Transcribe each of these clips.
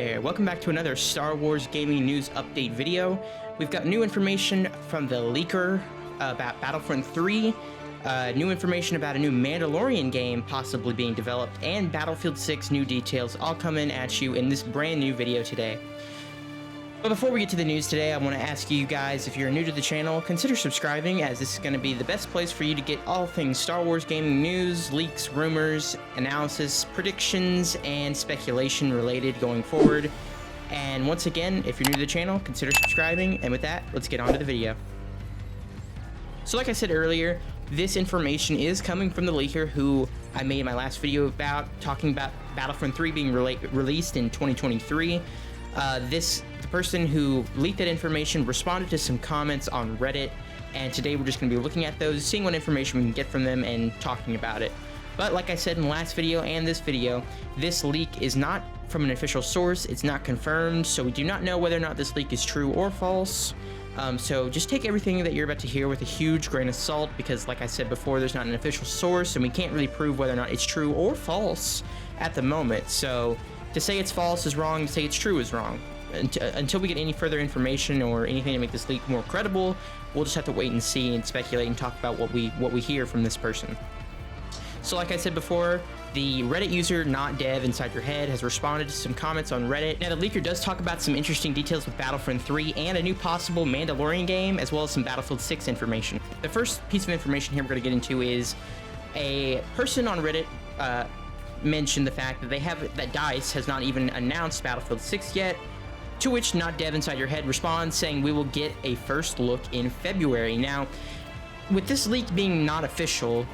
there, welcome back to another Star Wars gaming news update video. We've got new information from the leaker about Battlefront 3, new information about a new Mandalorian game possibly being developed, and Battlefield 6 new details all coming at you in this brand new video today. But before we get to the news today, I want to ask you guys, if you're new to the channel, consider subscribing, as this is going to be the best place for you to get all things Star Wars gaming news, leaks, rumors, analysis, predictions, and speculation related going forward. And once again, if you're new to the channel, consider subscribing, and with that, let's get on to the video. So like I said earlier, this information is coming from the leaker who I made my last video about, talking about Battlefront 3 being released in 2023. The person who leaked that information responded to some comments on Reddit, and today we're just going to be looking at those, seeing what information we can get from them, and talking about it. But like I said in the last video and this video, this leak is not from an official source, it's not confirmed, so we do not know whether or not this leak is true or false. So just take everything that you're about to hear with a huge grain of salt, because like I said before, there's not an official source, and we can't really prove whether or not it's true or false at the moment. So to say it's false is wrong, to say it's true is wrong. Until we get any further information or anything to make this leak more credible, we'll just have to wait and see and speculate and talk about what we hear from this person. So like I said before, the Reddit user NotDev Inside Your Head has responded to some comments on Reddit. Now the leaker does talk about some interesting details with Battlefront 3 and a new possible Mandalorian game, as well as some Battlefield 6 information. The first piece of information here we're going to get into is a person on Reddit mentioned the fact that that DICE has not even announced Battlefield 6 yet. To which NotDev Inside Your Head responds saying we will get a first look in February. Now, with this leak being not official,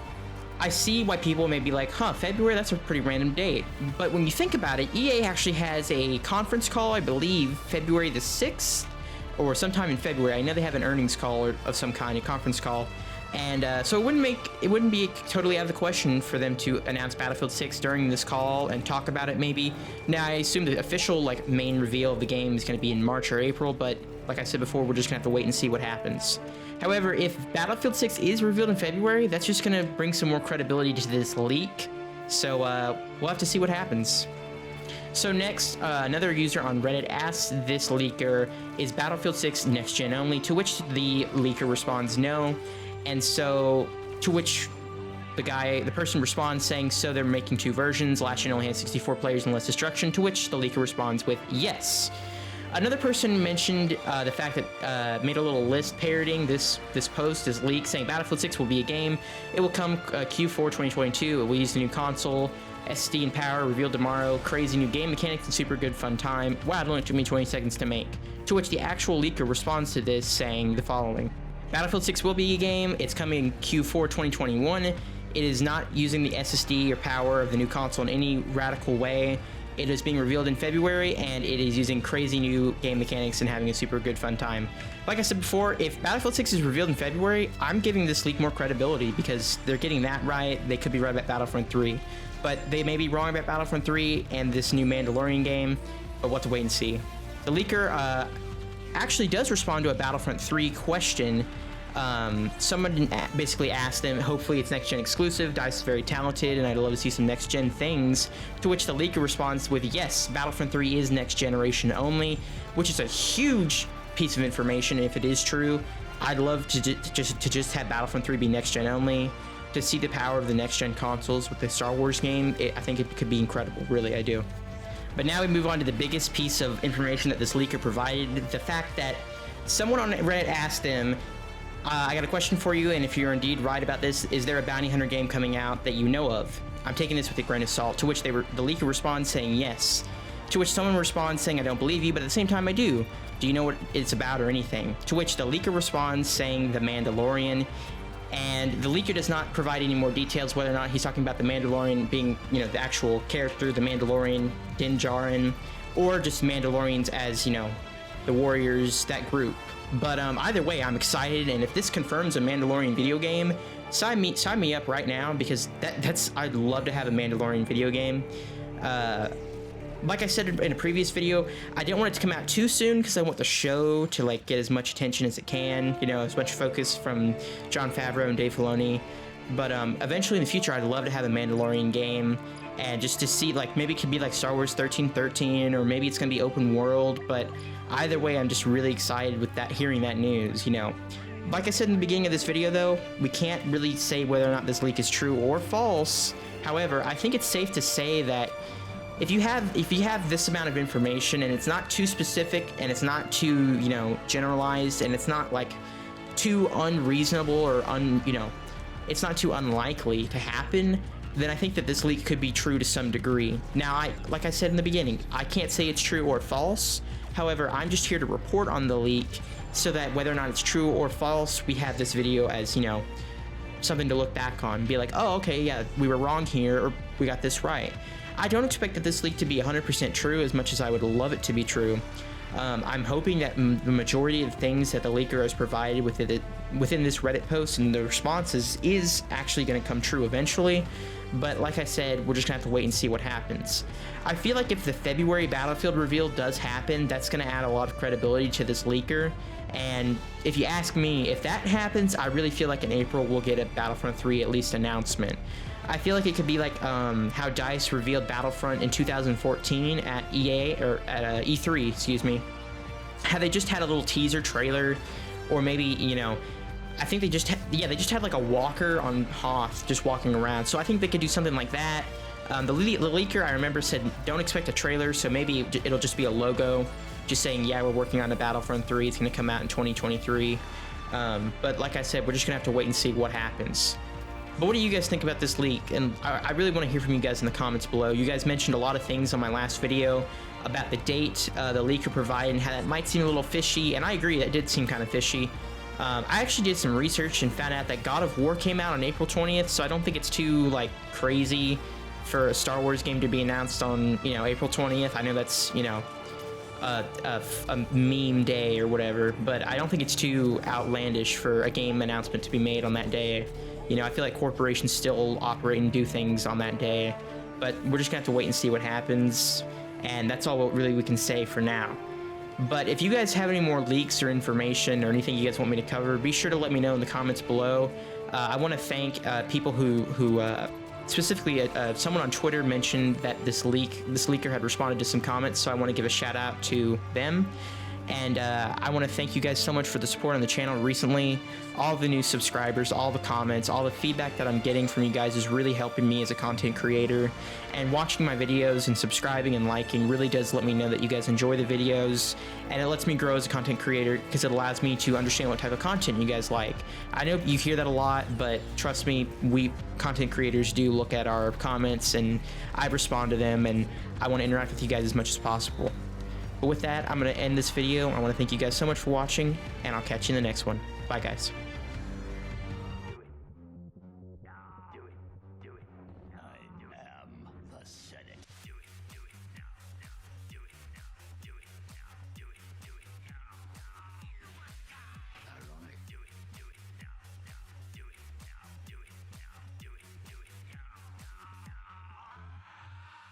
I see why people may be like, February, that's a pretty random date. But when you think about it, EA actually has a conference call, I believe, February the 6th, or sometime in February. I know they have an earnings call of some kind, a conference call. And so it wouldn't be totally out of the question for them to announce Battlefield 6 during this call and talk about it maybe. Now, I assume the official main reveal of the game is going to be in March or April, but like I said before, we're just going to have to wait and see what happens. However, if Battlefield 6 is revealed in February, that's just going to bring some more credibility to this leak. So we'll have to see what happens. So next, another user on Reddit asks this leaker, is Battlefield 6 next gen only? To which the leaker responds no. And so, to which the person responds saying, so they're making two versions, last gen only has 64 players and less destruction, to which the leaker responds with yes. Another person mentioned the fact that, made a little list parroting this post, this leak, saying Battlefield 6 will be a game. It will come Q4 2022, it will use the new console, SSD and power, revealed tomorrow, crazy new game mechanics and super good fun time. Wow, it only took me 20 seconds to make. To which the actual leaker responds to this saying the following. Battlefield 6 will be a game, it's coming Q4 2021, it is not using the SSD or power of the new console in any radical way, it is being revealed in February, and it is using crazy new game mechanics and having a super good fun time. Like I said before, if Battlefield 6 is revealed in February, I'm giving this leak more credibility, because they're getting that right. They could be right about Battlefront 3, but they may be wrong about Battlefront 3 and this new Mandalorian game, but we'll have to wait and see. The leaker actually does respond to a Battlefront 3 question. Someone basically asked them, hopefully it's next-gen exclusive, DICE is very talented, and I'd love to see some next-gen things, to which the leaker responds with, yes, Battlefront 3 is next-generation only, which is a huge piece of information if it is true. I'd love to just have Battlefront 3 be next-gen only, to see the power of the next-gen consoles with the Star Wars game. I think it could be incredible, really, I do. But now we move on to the biggest piece of information that this leaker provided, the fact that someone on Reddit asked them, I got a question for you, and if you're indeed right about this, is there a bounty hunter game coming out that you know of? I'm taking this with a grain of salt, to which the leaker responds saying yes. To which someone responds saying, I don't believe you, but at the same time I do. Do you know what it's about or anything? To which the leaker responds saying the Mandalorian. And the leaker does not provide any more details whether or not he's talking about the Mandalorian being, the actual character, the Mandalorian, Din Djarin, or just Mandalorians as, the warriors, that group. But either way, I'm excited, and if this confirms a Mandalorian video game, sign me up right now, because I'd love to have a Mandalorian video game. Like I said in a previous video, I didn't want it to come out too soon because I want the show to get as much attention as it can, as much focus from Jon Favreau and Dave Filoni. But eventually in the future, I'd love to have a Mandalorian game, and just to see, like, maybe it could be like Star Wars 1313, or maybe it's gonna be open world. But either way, I'm just really excited with that, hearing that news, you know. Like I said in the beginning of this video though, we can't really say whether or not this leak is true or false. However, I think it's safe to say that if you have this amount of information and it's not too specific and it's not too, you know, generalized, and it's not like too unreasonable or it's not too unlikely to happen, then I think that this leak could be true to some degree. Now, like I said in the beginning, I can't say it's true or false. However, I'm just here to report on the leak, so that whether or not it's true or false, we have this video as, you know, something to look back on, be like, oh, okay, yeah, we were wrong here, or we got this right. I don't expect that this leak to be 100% true, as much as I would love it to be true. I'm hoping that the majority of things that the leaker has provided within this Reddit post and the responses is actually going to come true eventually. But like I said, we're just gonna have to wait and see what happens. I feel like if the February Battlefield reveal does happen, that's gonna add a lot of credibility to this leaker. And if you ask me, if that happens, I really feel like in April we'll get a Battlefront 3 at least announcement. I feel like it could be like how DICE revealed Battlefront in 2014 at EA, or at E3, excuse me. How they just had a little teaser trailer, or maybe, you know, I think they just had like a walker on Hoth just walking around. So I think they could do something like that. The leaker, I remember, said don't expect a trailer, so maybe it'll just be a logo just saying, yeah, we're working on a Battlefront 3. It's going to come out in 2023. But like I said, we're just going to have to wait and see what happens. But what do you guys think about this leak? And I really want to hear from you guys in the comments below. You guys mentioned a lot of things on my last video about the date the leaker provided and how that might seem a little fishy, and I agree, that did seem kind of fishy. I actually did some research and found out that God of War came out on April 20th, so I don't think it's too, like, crazy for a Star Wars game to be announced on, you know, April 20th. I know that's, you know, a meme day or whatever, but I don't think it's too outlandish for a game announcement to be made on that day. You know, I feel like corporations still operate and do things on that day, but we're just gonna have to wait and see what happens, and that's all really we can say for now. But if you guys have any more leaks or information or anything you guys want me to cover, be sure to let me know in the comments below. I want to thank people who specifically someone on Twitter mentioned that this leaker had responded to some comments, so I want to give a shout out to them. And I want to thank you guys so much for the support on the channel recently. All the new subscribers, all the comments, all the feedback that I'm getting from you guys is really helping me as a content creator. And watching my videos and subscribing and liking really does let me know that you guys enjoy the videos. And it lets me grow as a content creator because it allows me to understand what type of content you guys like. I know you hear that a lot, but trust me, we content creators do look at our comments and I respond to them, and I want to interact with you guys as much as possible. But with that, I'm going to end this video. I want to thank you guys so much for watching, and I'll catch you in the next one. Bye, guys.